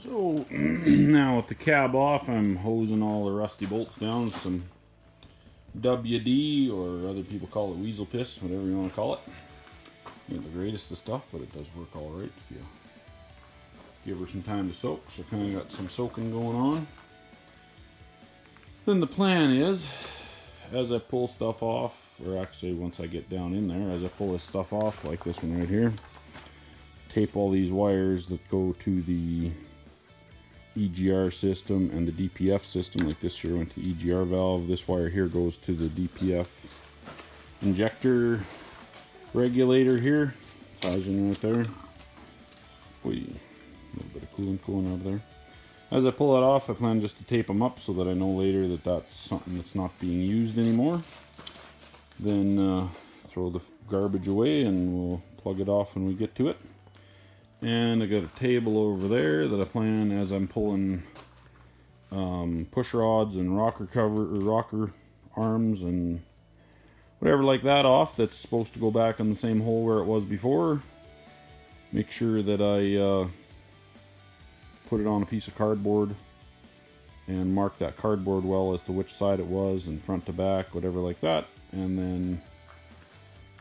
So now with the cab off, I'm hosing all the rusty bolts down with some WD, or other people call it weasel piss, whatever you want to call it. Ain't the greatest of stuff, but it does work all right if you give her some time to soak. So kind of got some soaking going on. Then the plan is, as I pull stuff off, or actually once I get down in there, as I pull this stuff off, like this one right here, tape all these wires that go to the EGR system and the DPF system. Like this here went to the EGR valve. This wire here goes to the DPF injector regulator here. Ties in right there. Boy, a little bit of coolant going out of there. As I pull it off, I plan just to tape them up so that I know later that that's something that's not being used anymore. Then throw the garbage away and we'll plug it off when we get to it. And I got a table over there that I plan, as I'm pulling push rods and rocker cover or rocker arms and whatever like that off that's supposed to go back in the same hole where it was before. Make sure that I put it on a piece of cardboard and mark that cardboard well as to which side it was, and front to back, whatever like that. And then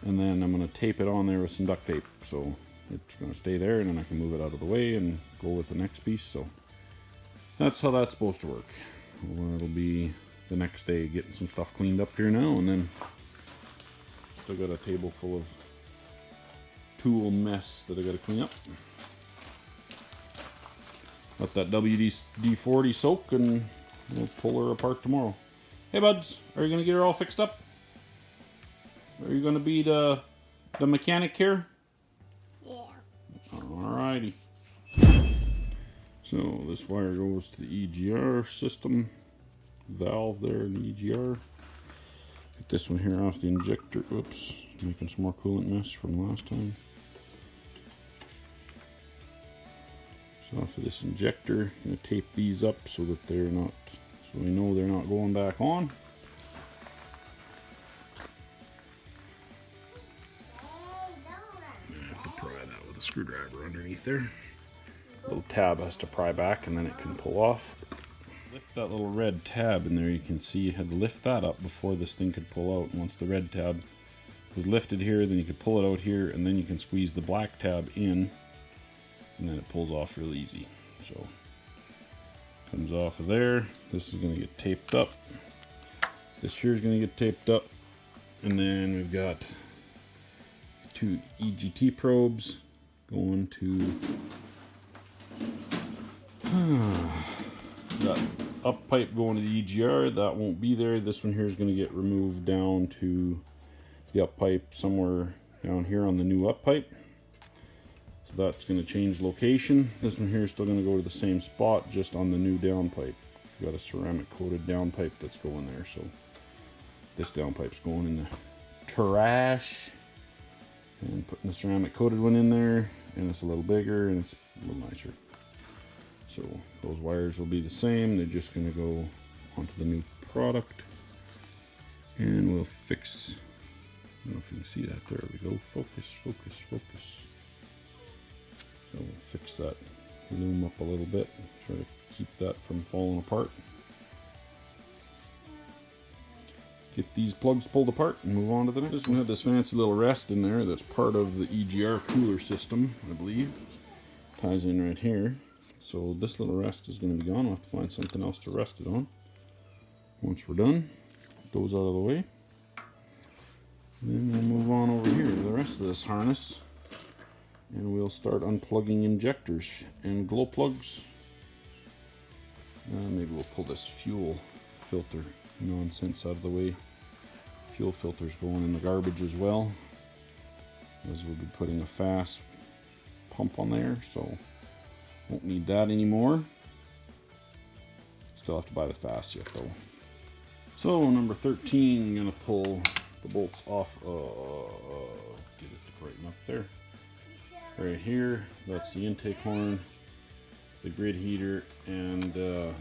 I'm going to tape it on there with some duct tape. So it's going to stay there, and then I can move it out of the way and go with the next piece. So that's how that's supposed to work. Well, it'll be the next day getting some stuff cleaned up here now, and then still got a table full of tool mess that I got to clean up. Let that WD-40 soak, and we'll pull her apart tomorrow. Hey buds, are you going to get her all fixed up? Are you going to be the mechanic here? Alrighty. So this wire goes to the EGR system valve there in the EGR. Get this one here off the injector. Oops, making some more coolant mess from last time. So off of this injector, I'm going to tape these up so that they're not, so we know they're not going back on. Screwdriver underneath there. Little tab has to pry back and then it can pull off. Lift that little red tab in there. You can see you had to lift that up before this thing could pull out. Once the red tab was lifted here, then you could pull it out here, and then you can squeeze the black tab in, and then it pulls off real easy. So comes off of there. This is going to get taped up. This here is going to get taped up, and then we've got 2 EGT probes going to got up pipe going to the EGR. That won't be there. This one here is going to get removed down to the up pipe somewhere down here on the new up pipe. So that's going to change location. This one here is still going to go to the same spot, just on the new down pipe. We've got a ceramic coated down pipe that's going there. So this down pipe's going in the trash. And putting the ceramic coated one in there, and it's a little bigger and it's a little nicer. So those wires will be the same. They're just going to go onto the new product, and we'll fix. I don't know if you can see that. There we go. Focus, focus, focus. So we'll fix that loom up a little bit. Try to keep that from falling apart. Get these plugs pulled apart and move on to the next. This one had this fancy little rest in there that's part of the EGR cooler system, I believe. Ties in right here. So this little rest is going to be gone. I'll have to find something else to rest it on. Once we're done, get those out of the way. Then we'll move on over here to the rest of this harness. And we'll start unplugging injectors and glow plugs. Maybe we'll pull this fuel filter nonsense out of the way. Fuel filter's going in the garbage as well, as we'll be putting a fast pump on there, so won't need that anymore. Still have to buy the fast yet though. So number 13, I'm going to pull the bolts off of, get it to brighten up there. Right here, that's the intake horn, the grid heater, and the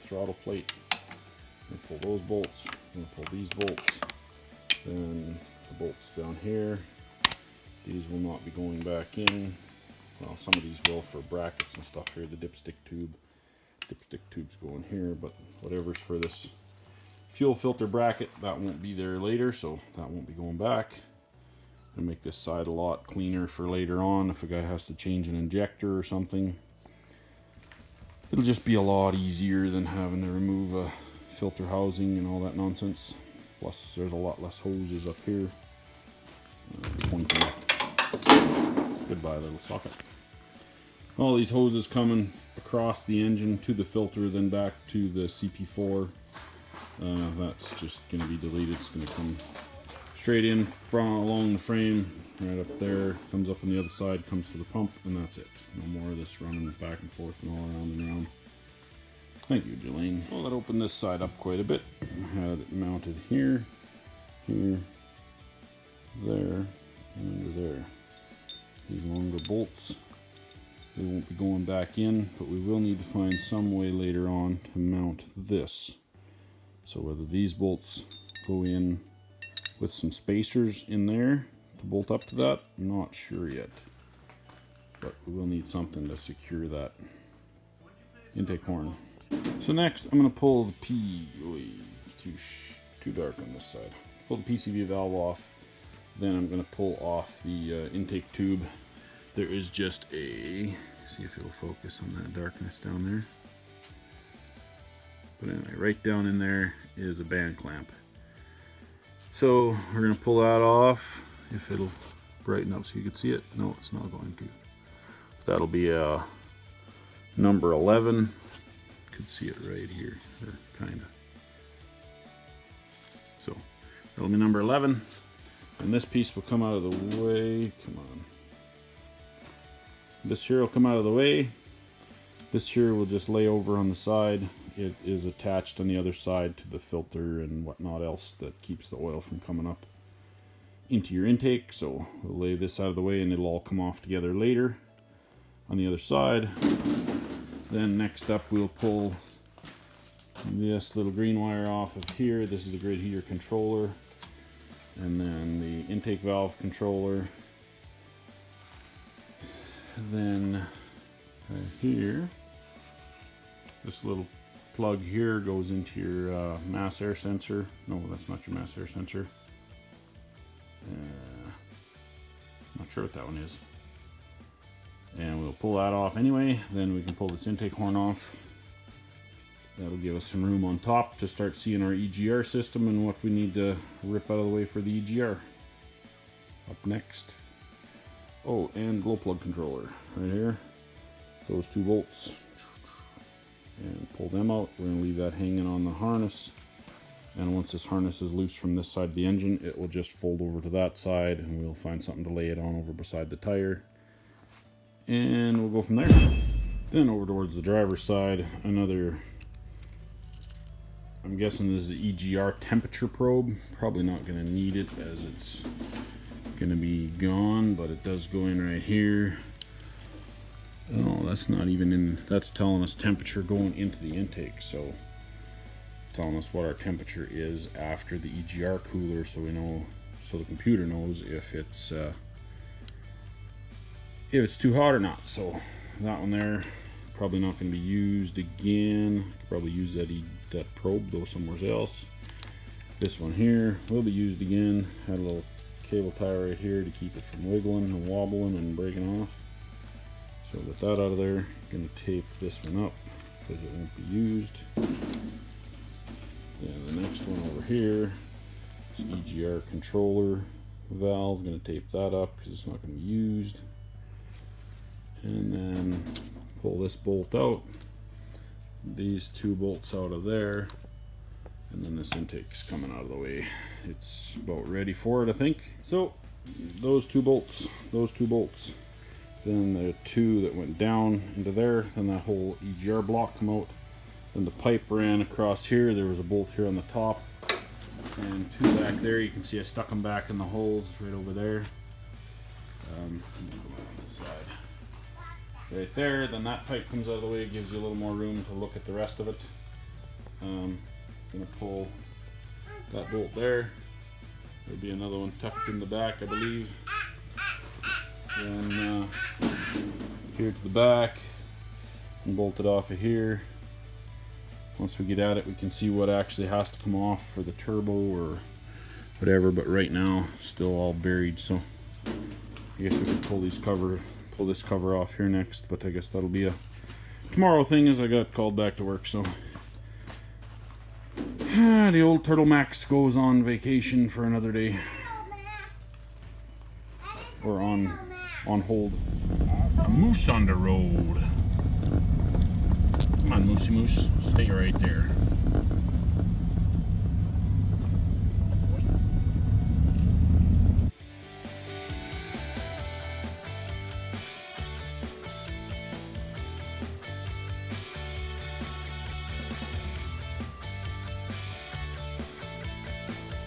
throttle plate. I'm going to pull those bolts, I'm going to pull these bolts, then the bolts down here. These will not be going back in. Well, some of these will for brackets and stuff here. The dipstick tube's going here, but whatever's for this fuel filter bracket, that won't be there later, so that won't be going back. Gonna make this side a lot cleaner for later on if a guy has to change an injector or something. It'll just be a lot easier than having to remove a filter housing and all that nonsense. Plus, there's a lot less hoses up here. Pointing. Goodbye, little socket. All these hoses coming across the engine to the filter, then back to the CP4. That's just going to be deleted. It's going to come straight in from along the frame, right up there, comes up on the other side, comes to the pump, and that's it. No more of this running back and forth and all around and around. Thank you, Jelaine. Well, that opened this side up quite a bit. I had it mounted here, here, there, and under there. These longer bolts, they won't be going back in, but we will need to find some way later on to mount this. So whether these bolts go in with some spacers in there to bolt up to that, I'm not sure yet. But we will need something to secure that intake horn. So next, I'm going to pull the too dark on this side. Pull the PCV valve off. Then I'm going to pull off the intake tube. There is just a, see if it'll focus on that darkness down there. But anyway, right down in there is a band clamp. So we're going to pull that off, if it'll brighten up so you can see it. No, it's not going to. That'll be a number 11. You can see it right here, or kind of. So that'll be number 11. And this piece will come out of the way. Come on. This here will come out of the way. This here will just lay over on the side. It is attached on the other side to the filter and whatnot else that keeps the oil from coming up into your intake. So we'll lay this out of the way and it'll all come off together later on the other side. Then next up we'll pull this little green wire off of here. This is the grid heater controller. And then the intake valve controller. And then right here, this little plug here goes into your mass air sensor. No, that's not your mass air sensor. Not sure what that one is. And we'll pull that off anyway. Then we can pull this intake horn off. That'll give us some room on top to start seeing our EGR system and what we need to rip out of the way for the EGR. Up next. Oh, and glow plug controller right here. Those two bolts. And pull them out. We're going to leave that hanging on the harness. And once this harness is loose from this side of the engine, it will just fold over to that side and we'll find something to lay it on over beside the tire. And we'll go from there. Then over towards the driver's side, another, I'm guessing this is the EGR temperature probe. Probably not going to need it as it's going to be gone, but it does go in right here. Oh, that's not even in, that's telling us temperature going into the intake, so telling us what our temperature is after the EGR cooler, so we know, so the computer knows if it's too hot or not. So that one there, probably not going to be used again. Could probably use that probe though somewhere else. This one here will be used again. Had a little cable tie right here to keep it from wiggling and wobbling and breaking off. So with that out of there, I'm going to tape this one up because it won't be used. And the next one over here is EGR controller valve. I'm going to tape that up because it's not going to be used. And then pull this bolt out. These two bolts out of there. And then this intake's coming out of the way. It's about ready for it, I think. So those two bolts. Then the two that went down into there. Then that whole EGR block come out. Then the pipe ran across here. There was a bolt here on the top. And two back there. You can see I stuck them back in the holes. It's right over there. On this side. Right there. Then that pipe comes out of the way. It gives you a little more room to look at the rest of it. Gonna pull that bolt there. There'll be another one tucked in the back, I believe. Then here to the back and bolt it off of here. Once we get at it, we can see what actually has to come off for the turbo or whatever, but right now still all buried, so I guess we can pull this cover off here next, but I guess that'll be a tomorrow thing as I got called back to work. So the old Turtle Max goes on vacation for another day, or on hold. A moose on the road. Come on, Moosey Moose, stay right there.